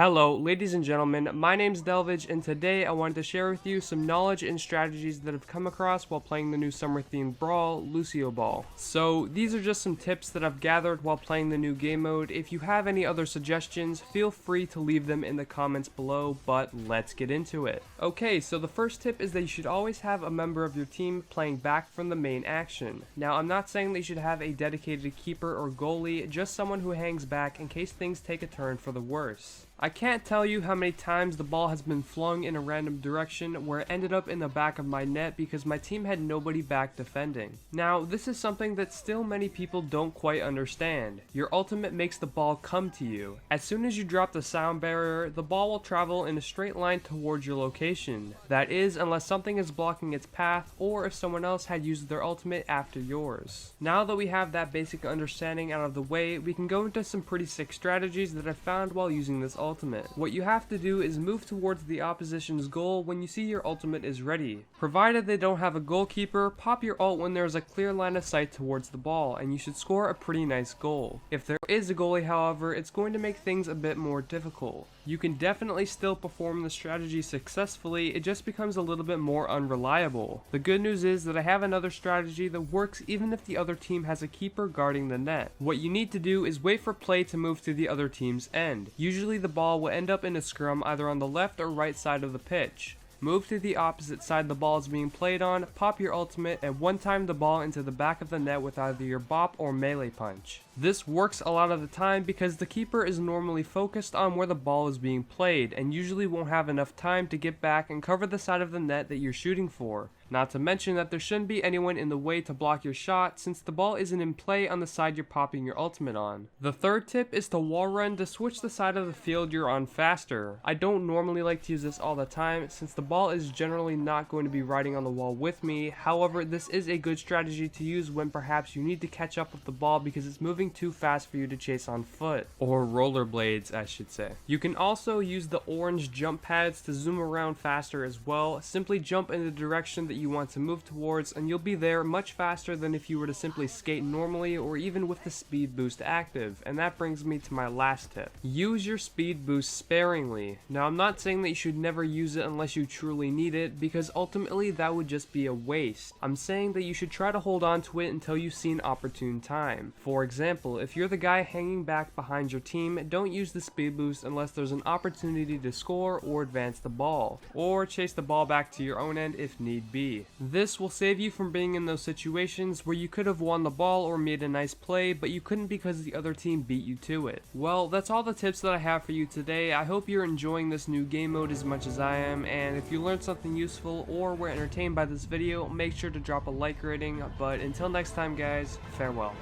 Hello, ladies and gentlemen, my name's Delvige, and today I wanted to share with you some knowledge and strategies that I've come across while playing the new summer-themed brawl, Lucioball. So, these are just some tips that I've gathered while playing the new game mode. If you have any other suggestions, feel free to leave them in the comments below, but let's get into it. Okay, so the first tip is that you should always have a member of your team playing back from the main action. Now, I'm not saying that you should have a dedicated keeper or goalie, just someone who hangs back in case things take a turn for the worse. I can't tell you how many times the ball has been flung in a random direction where it ended up in the back of my net because my team had nobody back defending. Now, this is something that still many people don't quite understand. Your ultimate makes the ball come to you. As soon as you drop the sound barrier, the ball will travel in a straight line towards your location. That is, unless something is blocking its path or if someone else had used their ultimate after yours. Now that we have that basic understanding out of the way, we can go into some pretty sick strategies that I found while using this ultimate. What you have to do is move towards the opposition's goal when you see your ultimate is ready. Provided they don't have a goalkeeper, pop your ult when there is a clear line of sight towards the ball, and you should score a pretty nice goal. If there is a goalie, however, it's going to make things a bit more difficult. You can definitely still perform the strategy successfully, it just becomes a little bit more unreliable. The good news is that I have another strategy that works even if the other team has a keeper guarding the net. What you need to do is wait for play to move to the other team's end. Usually the ball will end up in a scrum either on the left or right side of the pitch. Move to the opposite side the ball is being played on, pop your ultimate, and one-time the ball into the back of the net with either your bop or melee punch. This works a lot of the time because the keeper is normally focused on where the ball is being played and usually won't have enough time to get back and cover the side of the net that you're shooting for. Not to mention that there shouldn't be anyone in the way to block your shot since the ball isn't in play on the side you're popping your ultimate on. The third tip is to wall run to switch the side of the field you're on faster. I don't normally like to use this all the time since the ball is generally not going to be riding on the wall with me. However, this is a good strategy to use when perhaps you need to catch up with the ball because it's moving too fast for you to chase on foot. Or rollerblades, I should say. You can also use the orange jump pads to zoom around faster as well. Simply jump in the direction that you want to move towards and you'll be there much faster than if you were to simply skate normally or even with the speed boost active. And that brings me to my last tip. Use your speed boost sparingly. Now, I'm not saying that you should never use it unless you truly need it because ultimately that would just be a waste. I'm saying that you should try to hold on to it until you see an opportune time. For example, if you're the guy hanging back behind your team, don't use the speed boost unless there's an opportunity to score or advance the ball, or chase the ball back to your own end if need be. This will save you from being in those situations where you could have won the ball or made a nice play, but you couldn't because the other team beat you to it. Well, that's all the tips that I have for you today. I hope you're enjoying this new game mode as much as I am, and if you learned something useful or were entertained by this video, make sure to drop a like rating, but until next time guys, farewell.